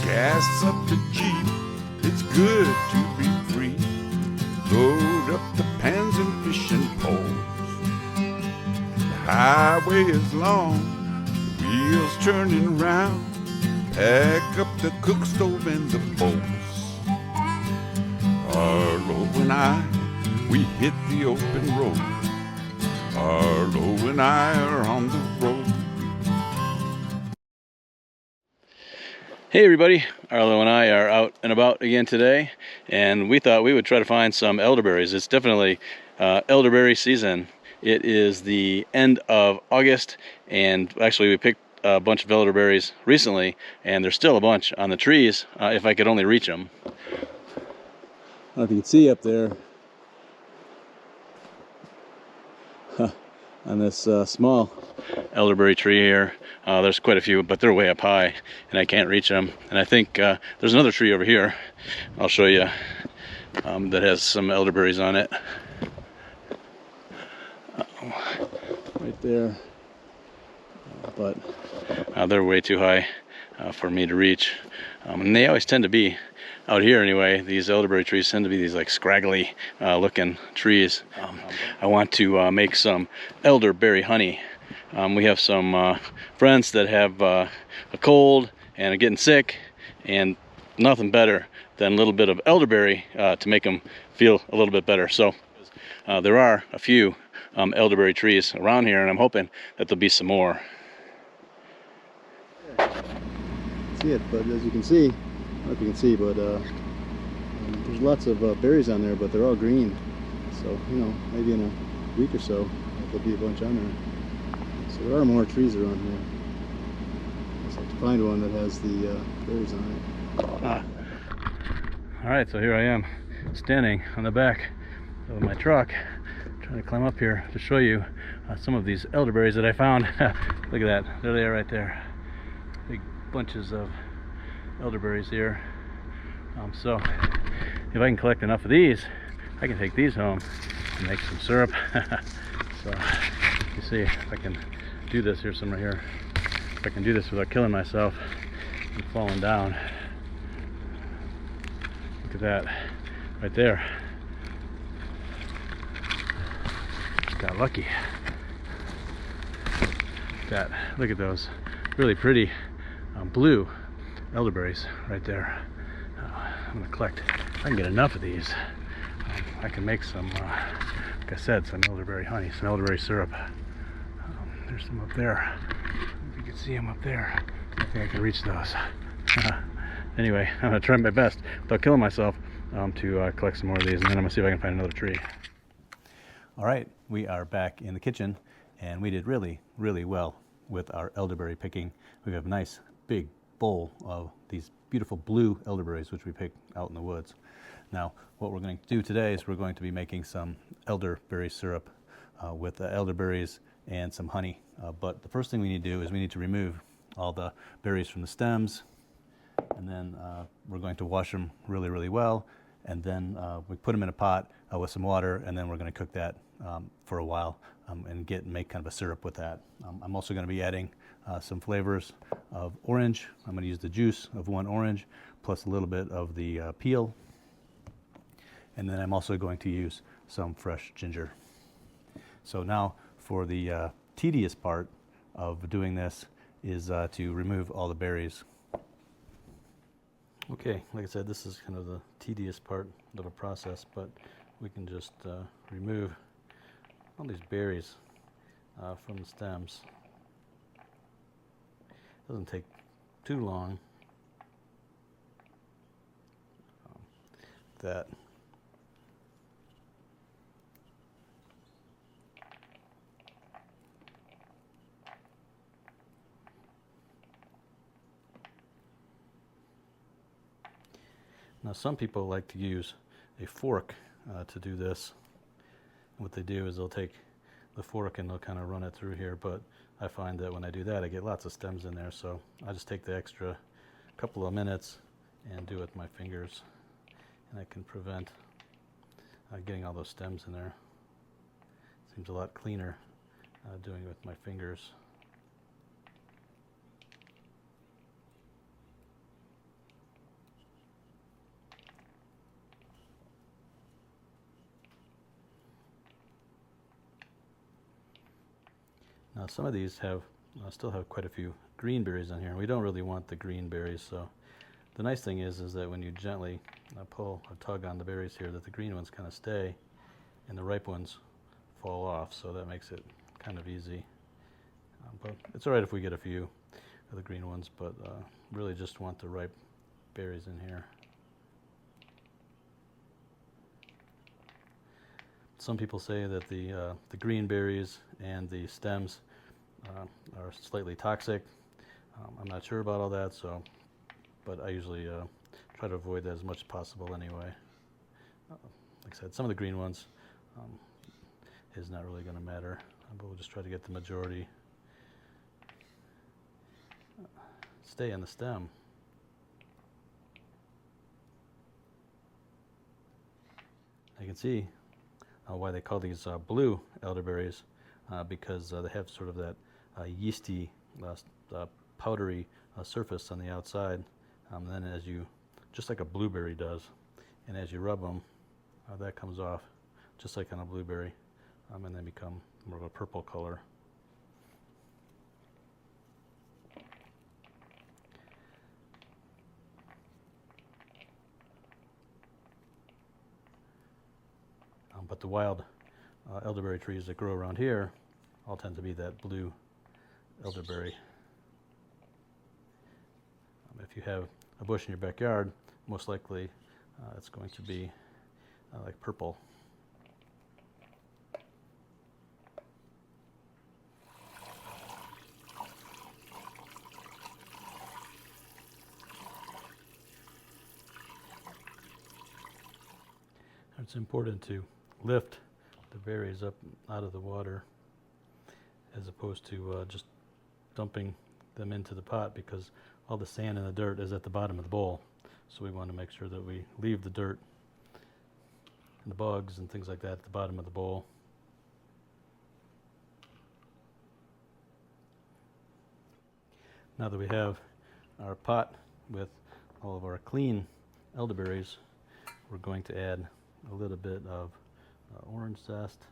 gas up the Jeep, it's good to be free. Load up the pans and fishing poles. The highway is long, the wheels turning round. Pack up the cook stove and the bowls. Arlo and I, we hit the open road. Arlo and I are on the road. Hey everybody, Arlo and I are out and about again today, and we thought we would try to find some elderberries. It's definitely elderberry season. It is the end of August, and actually we picked a bunch of elderberries recently, and there's still a bunch on the trees if I could only reach them. I don't know if you can see up there on this small elderberry tree here. There's quite a few, but they're way up high and I can't reach them. And I think there's another tree over here I'll show you that has some elderberries on it. Right there. But they're way too high for me to reach. And they always tend to be, out here anyway, these elderberry trees tend to be these like scraggly looking trees. I want to make some elderberry honey. We have some friends that have a cold and are getting sick, and nothing better than a little bit of elderberry to make them feel a little bit better. So there are a few elderberry trees around here, and I'm hoping that there'll be some more. See it, but as you can see, I don't know if you can see, but there's lots of berries on there, but they're all green. So, you know, maybe in a week or so, there'll be a bunch on there. So there are more trees around here. I just have to find one that has the berries on it. Alright, so here I am, standing on the back of my truck, trying to climb up here to show you some of these elderberries that I found. Look at that, there they are right there. Big bunches of elderberries here. So if I can collect enough of these, I can take these home and make some syrup. So you see, if I can do this, here's some right here. If I can do this without killing myself and falling down. Look at that right there. Got lucky. Look at those really pretty blue elderberries right there. I'm gonna collect, if I can get enough of these, I can make some, like I said, some elderberry honey, some elderberry syrup. There's some up there. If you can see them up there, I think I can reach those. Anyway, I'm gonna try my best without killing myself to collect some more of these, and then I'm gonna see if I can find another tree. All right, we are back in the kitchen, and we did really, really well with our elderberry picking. We have a nice big bowl of these beautiful blue elderberries, which we picked out in the woods. Now, what we're going to do today is we're going to be making some elderberry syrup with the elderberries and some honey. But the first thing we need to do is we need to remove all the berries from the stems, and then we're going to wash them really, really well, and then we put them in a pot with some water, and then we're going to cook that for a while and make kind of a syrup with that. I'm also going to be adding some flavors of orange. I'm going to use the juice of one orange plus a little bit of the peel, and then I'm also going to use some fresh ginger. So now for the tedious part of doing this is to remove all the berries. Okay, like I said, this is kind of the tedious part of the process, but we can just remove all these berries from the stems. Doesn't take too long. That. Now some people like to use a fork to do this. What they do is they'll take the fork and they'll kind of run it through here, but I find that when I do that I get lots of stems in there, so I just take the extra couple of minutes and do it with my fingers, and I can prevent getting all those stems in there. Seems a lot cleaner doing it with my fingers. Now some of these have still have quite a few green berries on here. We don't really want the green berries, so the nice thing is that when you gently pull or tug on the berries here, that the green ones kind of stay and the ripe ones fall off, so that makes it kind of easy. But it's all right if we get a few of the green ones, but really just want the ripe berries in here. Some people say that the green berries and the stems are slightly toxic. I'm not sure about all that, but I usually try to avoid that as much as possible anyway. Like I said, some of the green ones is not really going to matter, but we'll just try to get the majority stay in the stem. You can see why they call these blue elderberries, because they have sort of that yeasty, powdery surface on the outside. And then as you, just like a blueberry does, and as you rub them, that comes off just like on a blueberry, and they become more of a purple color. But the wild elderberry trees that grow around here all tend to be that blue elderberry. If you have a bush in your backyard, most likely it's going to be like purple. It's important to lift the berries up out of the water as opposed to just dumping them into the pot, because all the sand and the dirt is at the bottom of the bowl. So we want to make sure that we leave the dirt and the bugs and things like that at the bottom of the bowl. Now that we have our pot with all of our clean elderberries, we're going to add a little bit of orange zest,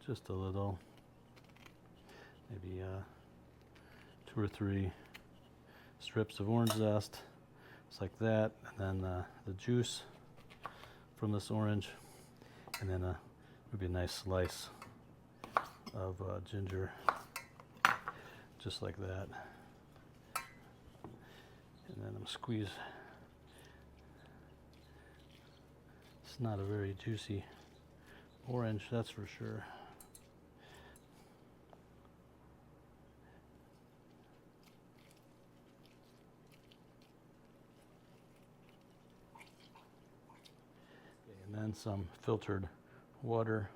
just a little, maybe 2 or 3 strips of orange zest, just like that, and then the juice from this orange, and then maybe a nice slice of ginger, just like that. And then I'm going to squeeze. It's not a very juicy orange, that's for sure. Okay, and then some filtered water,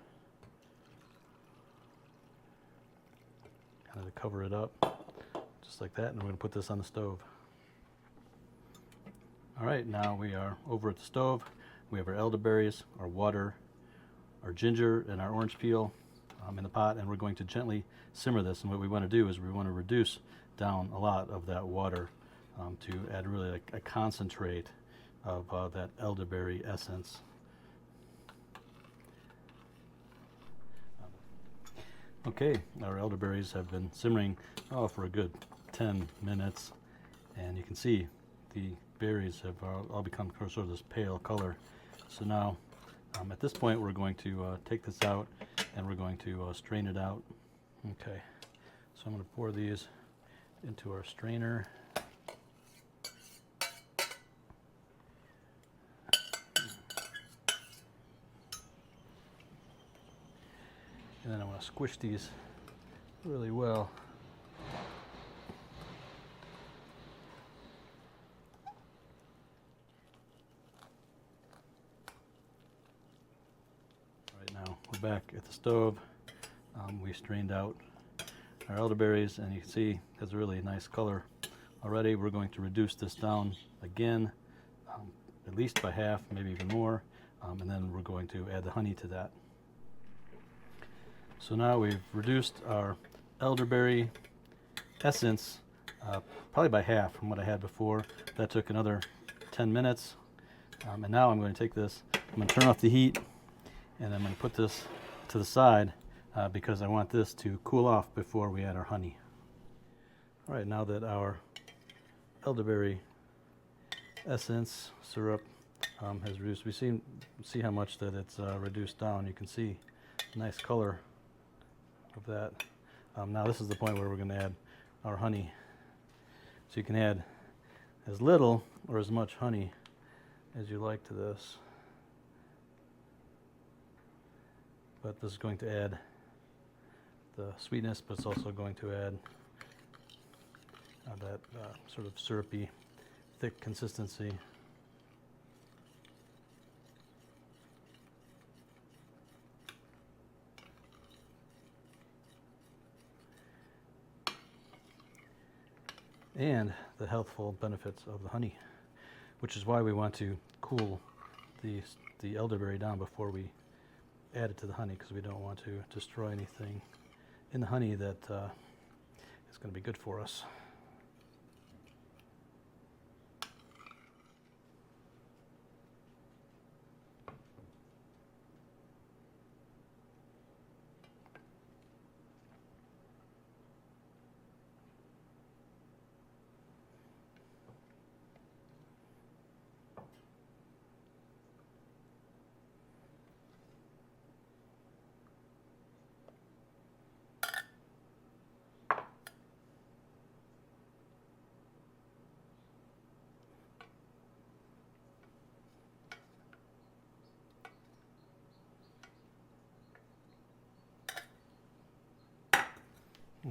kind of to cover it up, just like that. And we're going to put this on the stove. All right, now we are over at the stove. We have our elderberries, our water, our ginger, and our orange peel in the pot, and we're going to gently simmer this. And what we want to do is we want to reduce down a lot of that water to add really a concentrate of that elderberry essence. Okay, our elderberries have been simmering for a good 10 minutes, and you can see the berries have all become sort of this pale color. So now at this point we're going to take this out and we're going to strain it out. Okay, so I'm going to pour these into our strainer. And then I want to squish these really well. Right now we're back at the stove. We strained out our elderberries, and you can see it has a really nice color already. We're going to reduce this down again, at least by half, maybe even more, and then we're going to add the honey to that. So now we've reduced our elderberry essence probably by half from what I had before. That took another 10 minutes. And now I'm going to take this, I'm going to turn off the heat, And I'm going to put this to the side because I want this to cool off before we add our honey. All right, now that our elderberry essence syrup has reduced, we see how much that it's reduced down. You can see a nice color of that. Now this is the point where we're going to add our honey. So you can add as little or as much honey as you like to this. But this is going to add the sweetness, but it's also going to add that sort of syrupy, thick consistency. And the healthful benefits of the honey, which is why we want to cool the elderberry down before we add it to the honey, because we don't want to destroy anything in the honey that is going to be good for us.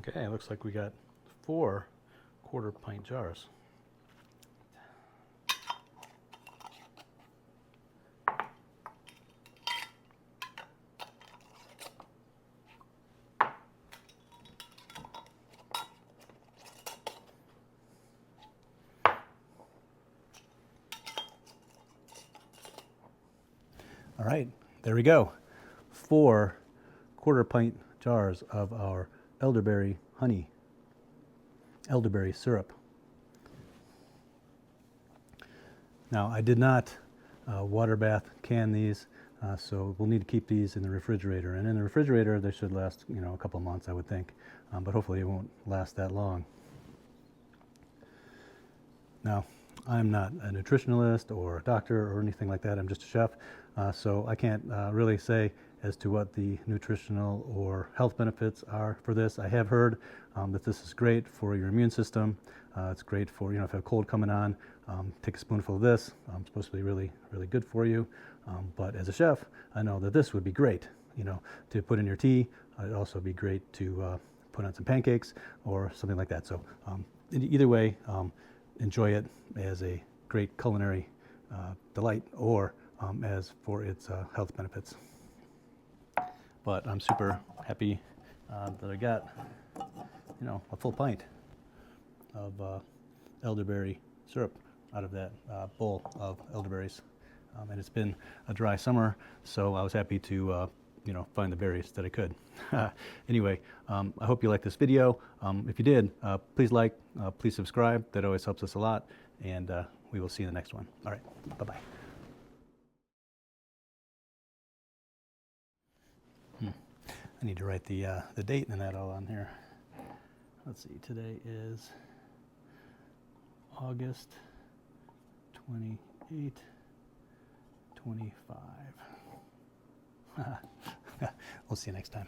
Okay, it looks like we got 4 quarter-pint jars. All right, there we go. 4 quarter-pint jars of our elderberry honey, elderberry syrup. Now, I did not water bath can these, so we'll need to keep these in the refrigerator. And in the refrigerator, they should last, a couple of months, I would think, but hopefully it won't last that long. Now, I'm not a nutritionalist or a doctor or anything like that. I'm just a chef, so I can't really say as to what the nutritional or health benefits are for this. I have heard that this is great for your immune system. It's great for, if you have a cold coming on, take a spoonful of this. It's supposed to be really, really good for you. But as a chef, I know that this would be great, to put in your tea. It'd also be great to put on some pancakes or something like that. So either way, enjoy it as a great culinary delight or as for its health benefits. But I'm super happy that I got, a full pint of elderberry syrup out of that bowl of elderberries. And it's been a dry summer, so I was happy to, find the berries that I could. Anyway, I hope you liked this video. If you did, please like, please subscribe. That always helps us a lot. And we will see you in the next one. All right, bye-bye. I need to write the date and that all on here. Let's see, today is August 28, 25. We'll see you next time.